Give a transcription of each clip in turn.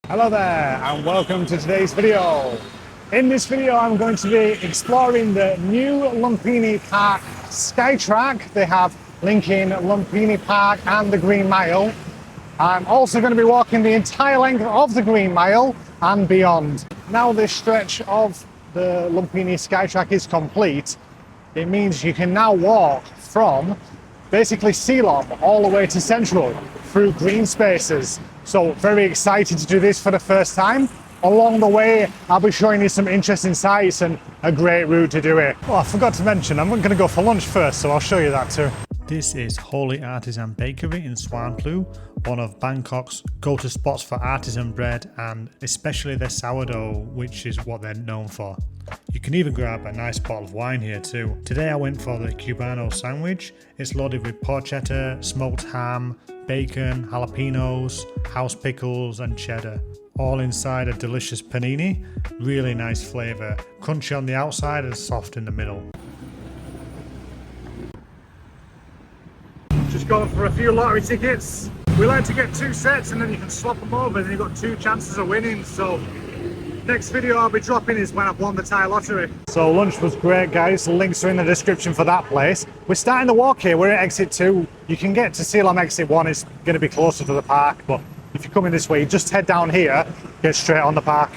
Hello there and welcome to today's video. In this video I'm going to be exploring the new Lumphini Park Skytrack. They have linking Lumphini Park and the Green Mile. I'm also going to be walking the entire length of the Green Mile and beyond. Now this stretch of the Lumphini Skytrack is complete. It means you can now walk from basically Silom all the way to Central through green spaces. So very excited to do this for the first time. Along the way, I'll be showing you some interesting sights and a great route to do it. Oh, I forgot to mention, I'm going to go for lunch first, so I'll show you that too. This is Holy Artisan Bakery in Swanplu, one of Bangkok's go-to spots for artisan bread and especially their sourdough, which is what they're known for. You can even grab a nice bottle of wine here too. Today I went for the Cubano sandwich. It's loaded with porchetta, smoked ham, bacon, jalapenos, house pickles and cheddar. All inside a delicious panini. Really nice flavour. Crunchy on the outside and soft in the middle. Just going for a few lottery tickets. We like to get 2 sets and then you can swap them over and you've got 2 chances of winning. So next video I'll be dropping is when I've won the Thai lottery. So lunch was great guys, the links are in the description for that place. We're starting the walk here, we're at exit 2. You can get to Silom exit 1, it's going to be closer to the park, but if you're coming this way, just head down here, get straight on the park.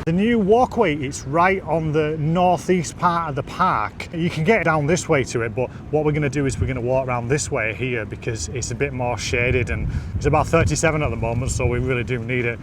The new walkway is right on the northeast part of the park. You can get down this way to it, but what we're going to do is we're going to walk around this way here because it's a bit more shaded and it's about 37 at the moment, so we really do need it.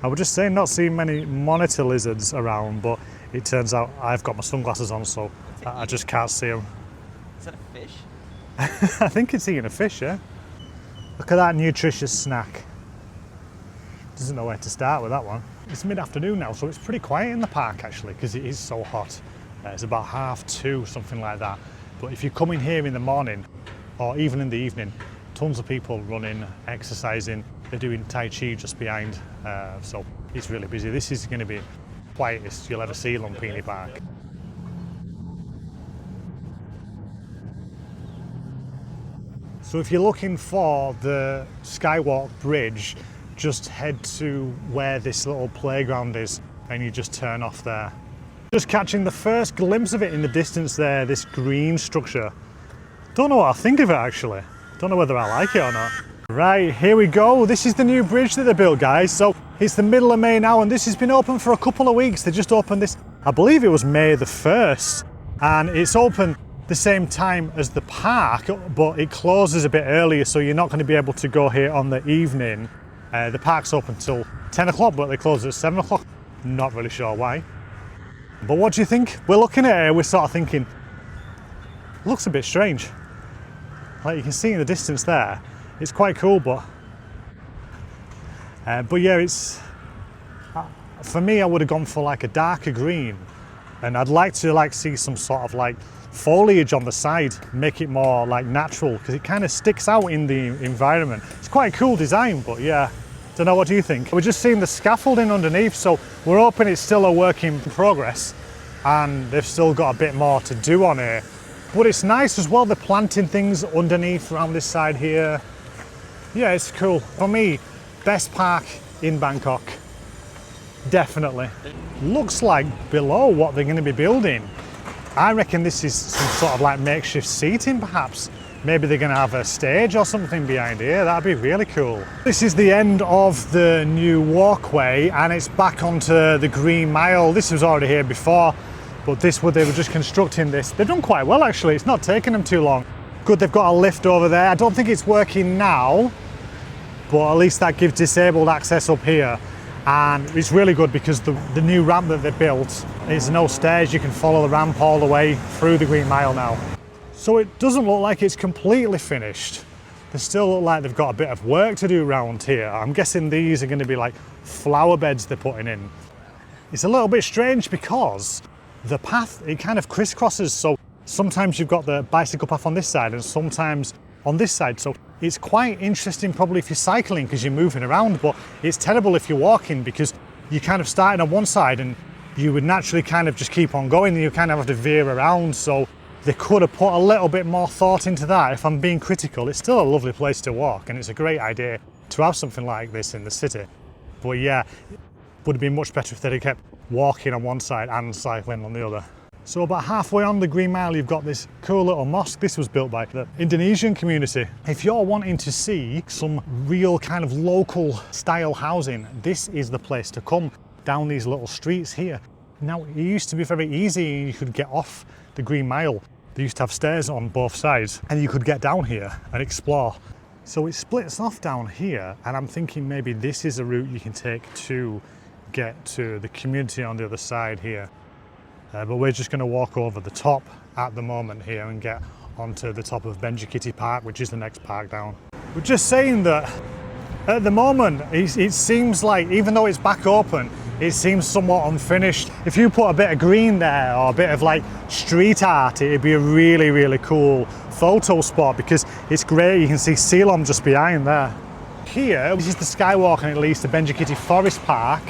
I was just saying not seeing many monitor lizards around, but it turns out I've got my sunglasses on, so I just can't see them. Is that a fish? I think it's eating a fish, yeah. Look at that nutritious snack. Doesn't know where to start with that one. It's mid-afternoon now, so it's pretty quiet in the park actually, because it is so hot. It's about 2:30, something like that. But if you come in here in the morning, or even in the evening, tons of people running, exercising. They're doing Tai Chi just behind, so it's really busy. This is going to be the quietest you'll ever see Lumphini Park. So if you're looking for the Skywalk bridge, just head to where this little playground is and you just turn off there. Just catching the first glimpse of it in the distance there, this green structure. Don't know what I think of it actually. Don't know whether I like it or not. Right, here we go. This is the new bridge that they built, guys. So it's the middle of May now and this has been open for a couple of weeks. They just opened this, I believe it was May the 1st. And it's open the same time as the park, but it closes a bit earlier, so you're not going to be able to go here on the evening. The park's open till 10 o'clock, but they close at 7 o'clock. Not really sure why. But what do you think? We're looking at it, we're sort of thinking, looks a bit strange. Like you can see in the distance there, it's quite cool, but yeah, it's for me. I would have gone for like a darker green, and I'd like to see some sort of like foliage on the side, make it more like natural because it kind of sticks out in the environment. It's quite a cool design, but yeah, don't know. What do you think? We're just seeing the scaffolding underneath, so we're hoping it's still a work in progress, and they've still got a bit more to do on it. But it's nice as well, they're planting things underneath around this side here. Yeah, it's cool. For me, best park in Bangkok. Definitely. Looks like below what they're going to be building, I reckon this is some sort of like makeshift seating perhaps. Maybe they're going to have a stage or something behind here. That'd be really cool. This is the end of the new walkway and it's back onto the Green Mile. This was already here before, but they were just constructing this. They've done quite well actually. It's not taken them too long. Good, they've got a lift over there. I don't think it's working now, but at least that gives disabled access up here. And it's really good because the new ramp that they built is no stairs. You can follow the ramp all the way through the Green Mile now. So it doesn't look like it's completely finished. They still look like they've got a bit of work to do around here. I'm guessing these are going to be like flower beds they're putting in. It's a little bit strange because the path, it kind of crisscrosses. So sometimes you've got the bicycle path on this side and sometimes on this side. So It's quite interesting probably if you're cycling because you're moving around, but it's terrible if you're walking because you're kind of starting on one side and you would naturally kind of just keep on going and you kind of have to veer around. So they could have put a little bit more thought into that. If I'm being critical, it's still a lovely place to walk and it's a great idea to have something like this in the city. But yeah, it would have been much better if they'd have kept walking on one side and cycling on the other. So about halfway on the Green Mile, you've got this cool little mosque. This was built by the Indonesian community. If you're wanting to see some real kind of local style housing, this is the place to come, down these little streets here. Now, it used to be very easy. You could get off the Green Mile. They used to have stairs on both sides and you could get down here and explore. So it splits off down here and I'm thinking maybe this is a route you can take to get to the community on the other side here. But we're just going to walk over the top at the moment here and get onto the top of Benjakitti Park, which is the next park down. We're just saying that at the moment, it seems like, even though it's back open, it seems somewhat unfinished. If you put a bit of green there or a bit of like street art, it'd be a really, really cool photo spot because it's great. You can see Silom just behind there. Here, this is the Skywalk and it leads to Benjakitti Forest Park.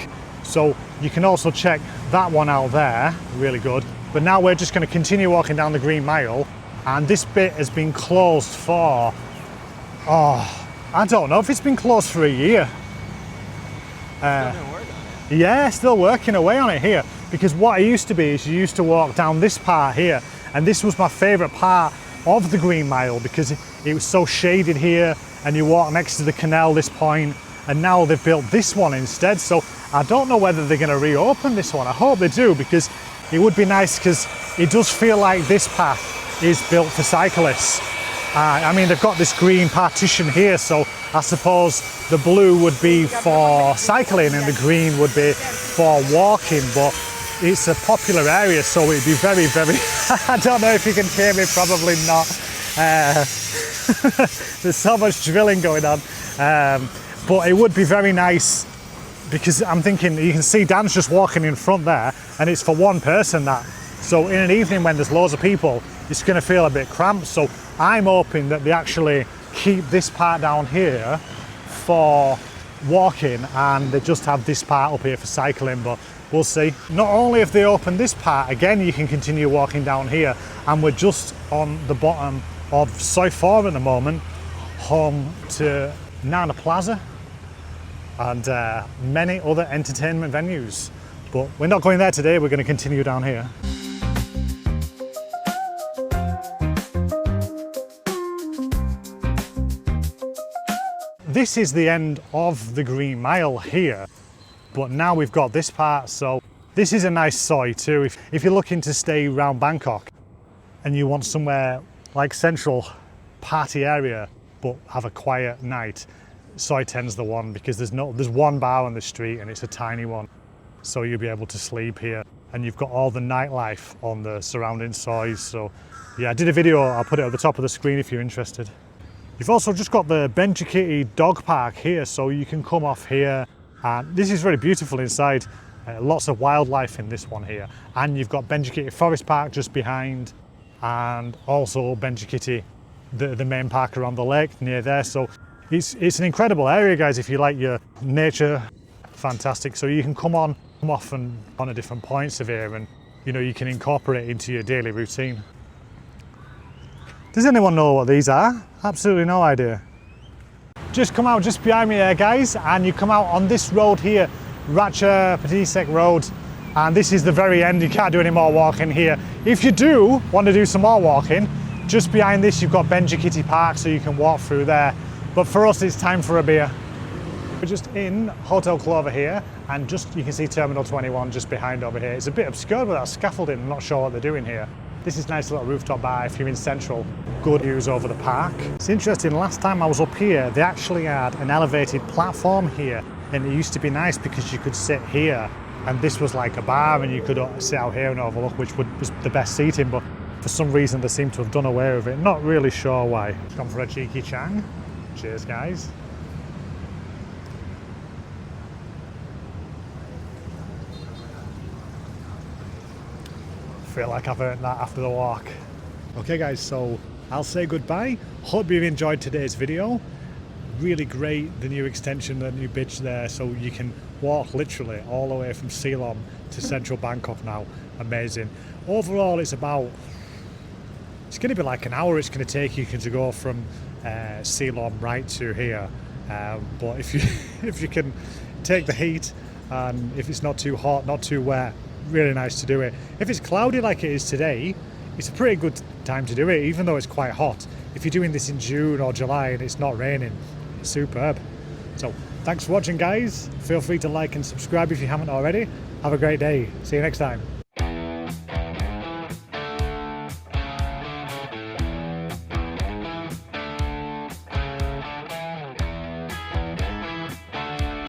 So you can also check that one out there, really good. But now we're just going to continue walking down the Green Mile and this bit has been closed for, I don't know if it's been closed for a year. Yeah, still working away on it here because what it used to be is you used to walk down this part here and this was my favourite part of the Green Mile because it was so shaded here and you walk next to the canal this point and now they've built this one instead. So I don't know whether they're going to reopen this one. I hope they do because it would be nice because it does feel like this path is built for cyclists. I mean, they've got this green partition here, so I suppose the blue would be for cycling and the green would be for walking, but it's a popular area, so it'd be very, very, I don't know if you can hear me, probably not. There's so much drilling going on, but it would be very nice because I'm thinking you can see Dan's just walking in front there and it's for one person that. So in an evening when there's loads of people, it's going to feel a bit cramped. So I'm hoping that they actually keep this part down here for walking and they just have this part up here for cycling, but we'll see. Not only have they opened this part, again, you can continue walking down here and we're just on the bottom of Soi 4 at the moment, home to Nana Plaza and many other entertainment venues. But we're not going there today, we're going to continue down here. This is the end of the Green Mile here, but now we've got this part, so this is a nice soi too. If you're looking to stay around Bangkok and you want somewhere like central party area but have a quiet night, Soi 10's the one because there's one bar on the street and it's a tiny one, so you'll be able to sleep here and you've got all the nightlife on the surrounding sois. So yeah, I did a video, I'll put it at the top of the screen if you're interested. You've also just got the Benjakitti dog park here, so you can come off here. This is very beautiful inside, lots of wildlife in this one here. And you've got Benjakitti Forest Park just behind, and also Benjakitti, the main park around the lake near there. So it's an incredible area, guys, if you like your nature, fantastic. So you can come off and on at different points of here and you can incorporate it into your daily routine. Does anyone know what these are? Absolutely no idea. Just come out just behind me there, guys, and you come out on this road here, Ratchadaphisek Road, and this is the very end. You can't do any more walking here. If you do want to do some more walking, just behind this you've got Benjakitti Park, so you can walk through there. But for us, it's time for a beer. We're just in Hotel Clover here, and you can see Terminal 21 just behind over here. It's a bit obscured with that scaffolding, I'm not sure what they're doing here. This is a nice little rooftop bar if you're in Central. Good views over the park. It's interesting, last time I was up here, they actually had an elevated platform here, and it used to be nice because you could sit here, and this was like a bar, and you could sit out here and overlook, which was the best seating, but for some reason they seem to have done away with it. Not really sure why. Gone for a cheeky chang. Cheers, guys. Feel like I've earned that after the walk. Okay guys, so I'll say goodbye. Hope you've enjoyed today's video. Really great, the new extension, the new bridge there, so you can walk literally all the way from Silom to central Bangkok now. Amazing. Overall, it's going to be like an hour it's going to take you to go from Silom right to here. But if you can take the heat, and if it's not too hot, not too wet, really nice to do it. If it's cloudy like it is today, it's a pretty good time to do it, even though it's quite hot. If you're doing this in June or July and it's not raining, it's superb. So thanks for watching, guys. Feel free to like and subscribe if you haven't already. Have a great day. See you next time.